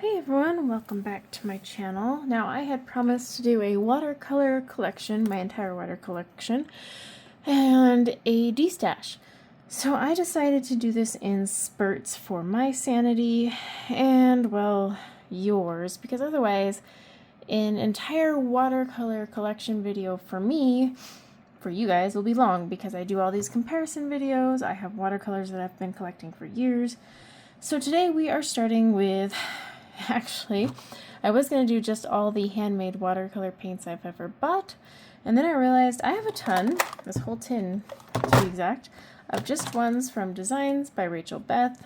Hey everyone, welcome back to my channel. Now I had promised to do a watercolor collection, my entire water collection, and a destash. So I decided to do this in spurts for my sanity and, well, yours, because otherwise an entire watercolor collection video for me, for you guys, will be long because I do all these comparison videos. I have watercolors that I've been collecting for years. So today we are starting with actually, I was going to do just all the handmade watercolor paints I've ever bought, and then I realized I have a ton, this whole tin to be exact, of just ones from Designs by Rachel Beth.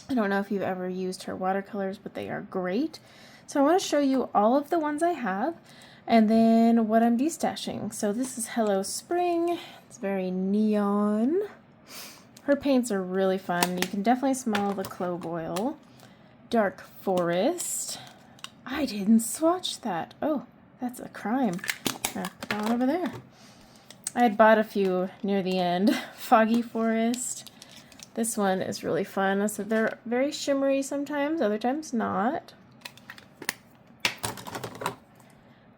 I don't know if you've ever used her watercolors, but they are great. So I want to show you all of the ones I have, and then what I'm destashing. So this is Hello Spring. It's very neon. Her paints are really fun. You can definitely smell the clove oil. Dark Forest. I didn't swatch that. Oh, that's a crime. Put that one over there. I had bought a few near the end. Foggy Forest. This one is really fun. So they're very shimmery sometimes, other times not.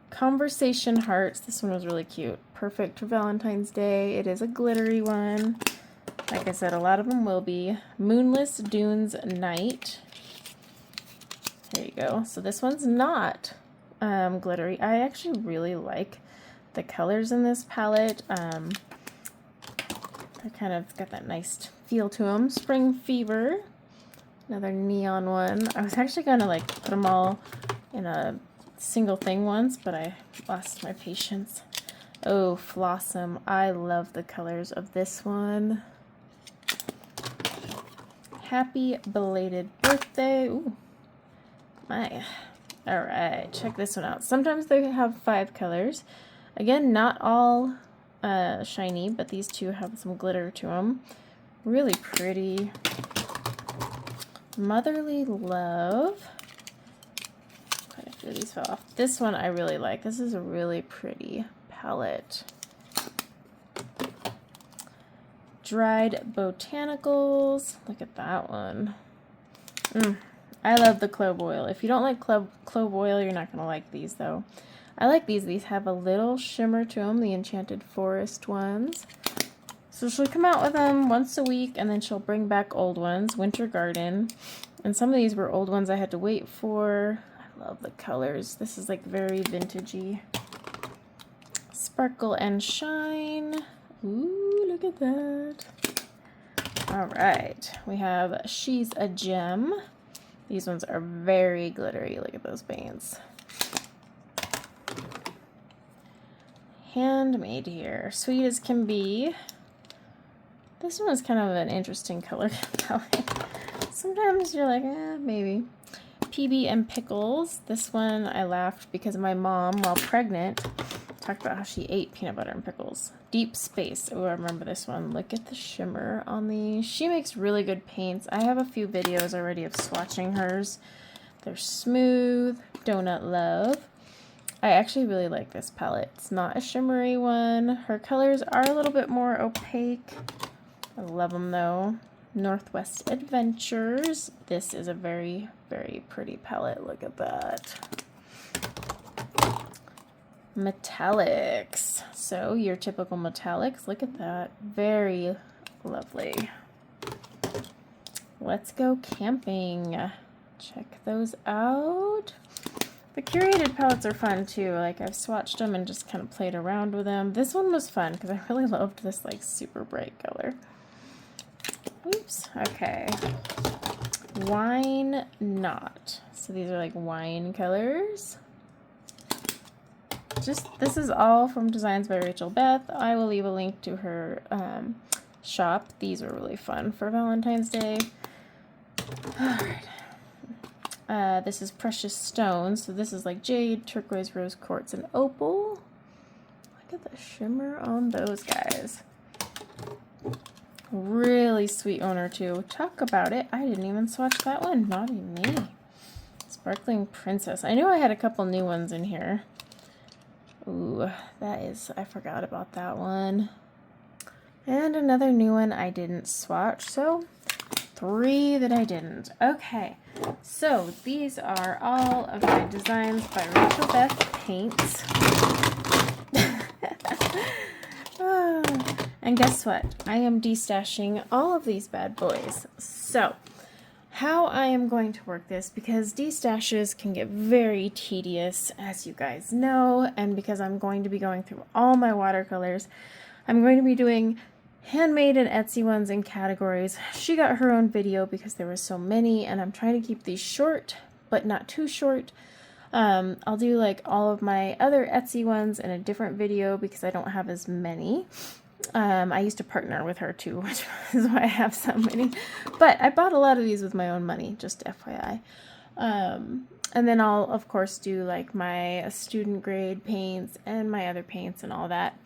Conversation Hearts. This one was really cute. Perfect for Valentine's Day. It is a glittery one. Like I said, a lot of them will be. Moonless Dunes Night. There you go. So this one's not glittery. I actually really like the colors in this palette. They're kind of got that nice feel to them. Spring Fever, another neon one. I was actually going to like put them all in a single thing once, but I lost my patience. Oh, Flossom. I love the colors of this one. Happy Belated Birthday. Ooh. Alright, check this one out. Sometimes they have 5 colors. Again, not all shiny, but these two have some glitter to them. Really pretty. Motherly Love. Quite a few of these fell off. This one I really like. This is a really pretty palette. Dried Botanicals. Look at that one. I love the clove oil. If you don't like clove oil, you're not going to like these, though. I like these. These have a little shimmer to them, the Enchanted Forest ones. So she'll come out with them once a week, and then she'll bring back old ones. Winter Garden. And some of these were old ones I had to wait for. I love the colors. This is like very vintagey. Sparkle and Shine. Ooh, look at that. All right. We have She's a Gem. These ones are very glittery. Look at those paints. Handmade here. Sweet as Can Be. This one is kind of an interesting color palette. Sometimes you're like, maybe. PB and Pickles. This one I laughed because my mom, while pregnant, talked about how she ate peanut butter and pickles. Deep Space. Oh, I remember this one. Look at the shimmer on these. She makes really good paints. I have a few videos already of swatching hers. They're smooth. Donut Love. I actually really like this palette. It's not a shimmery one. Her colors are a little bit more opaque. I love them though. Northwest Adventures. This is a very, very pretty palette. Look at that. Metallics. So your typical metallics. Look at that. Very lovely. Let's Go Camping. Check those out. The curated palettes are fun too. Like I've swatched them and just kind of played around with them. This one was fun because I really loved this like super bright color. Oops. Okay. Wine Not. So these are like wine colors. This is all from Designs by Rachel Beth. I will leave a link to her shop. These are really fun for Valentine's Day. Alright. This is Precious Stones. So this is like jade, turquoise, rose quartz, and opal. Look at the shimmer on those guys. Really sweet owner too. Talk about it. I didn't even swatch that one. Naughty me. Sparkling Princess. I knew I had a couple new ones in here. Ooh, I forgot about that one. And another new one I didn't swatch, so 3 that I didn't. Okay, so these are all of my designs by Rachel Beth Paints. And guess what? I am destashing all of these bad boys. So, how I am going to work this, because destashes can get very tedious, as you guys know, and because I'm going to be going through all my watercolors, I'm going to be doing handmade and Etsy ones in categories. She got her own video because there were so many, and I'm trying to keep these short, but not too short. I'll do like all of my other Etsy ones in a different video because I don't have as many. I used to partner with her too, which is why I have so many. But I bought a lot of these with my own money, just FYI. And then I'll, of course, do like my student grade paints and my other paints and all that.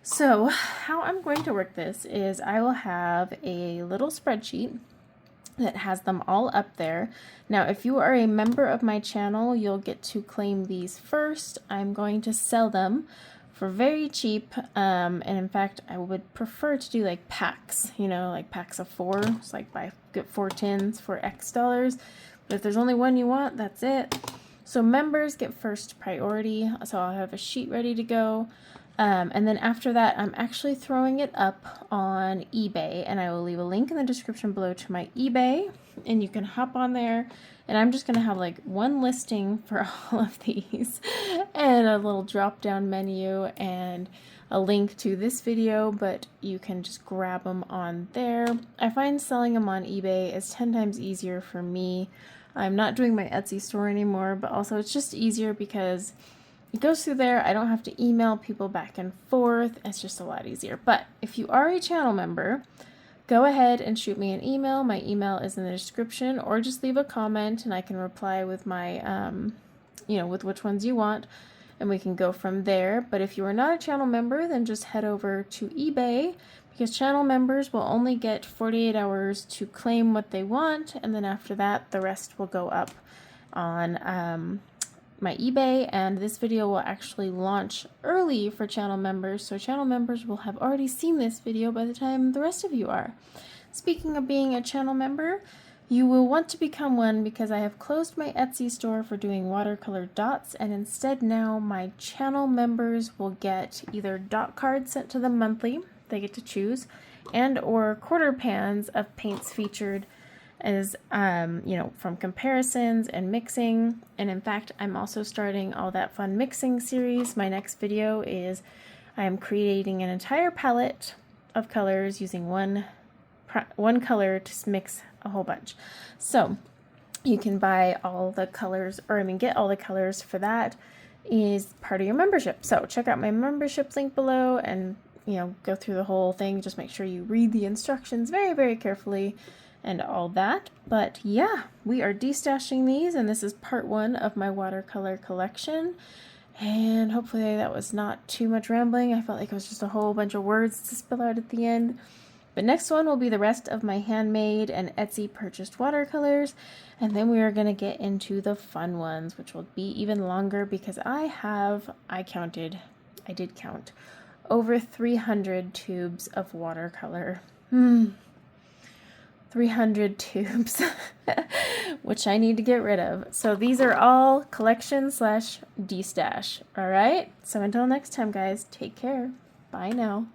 So how I'm going to work this is I will have a little spreadsheet that has them all up there. Now, if you are a member of my channel, you'll get to claim these first. I'm going to sell them for very cheap, and in fact, I would prefer to do like packs, you know, like packs of 4. It's like get 4 tins for X dollars. But if there's only one you want, that's it. So members get first priority. So I'll have a sheet ready to go. And then after that, I'm actually throwing it up on eBay, and I will leave a link in the description below to my eBay, and you can hop on there, and I'm just going to have like one listing for all of these and a little drop down menu and a link to this video, but you can just grab them on there. I find selling them on eBay is 10 times easier for me. I'm not doing my Etsy store anymore, but also it's just easier because it goes through there. I don't have to email people back and forth. It's just a lot easier. But if you are a channel member, go ahead and shoot me an email. My email is in the description, or just leave a comment and I can reply with my, with which ones you want, and we can go from there. But if you are not a channel member, then just head over to eBay, because channel members will only get 48 hours to claim what they want, and then after that, the rest will go up on my eBay, and this video will actually launch early for channel members, so channel members will have already seen this video by the time the rest of you are. Speaking of being a channel member, you will want to become one because I have closed my Etsy store for doing watercolor dots, and instead now my channel members will get either dot cards sent to them monthly, they get to choose, and or quarter pans of paints featured as from comparisons and mixing. And in fact, I'm also starting all that fun mixing series. My next video is I am creating an entire palette of colors using one color to mix a whole bunch. So you can buy all the colors, or get all the colors for that is part of your membership. So check out my membership link below and go through the whole thing. Just make sure you read the instructions very, very carefully and all that. But yeah, we are destashing these, and this is part 1 of my watercolor collection. And hopefully that was not too much rambling. I felt like it was just a whole bunch of words to spill out at the end. But next one will be the rest of my handmade and Etsy purchased watercolors, and then we are going to get into the fun ones, which will be even longer because I did count over 300 tubes of watercolor. 300 tubes, which I need to get rid of. So these are all collection / destash. All right. So until next time, guys, take care. Bye now.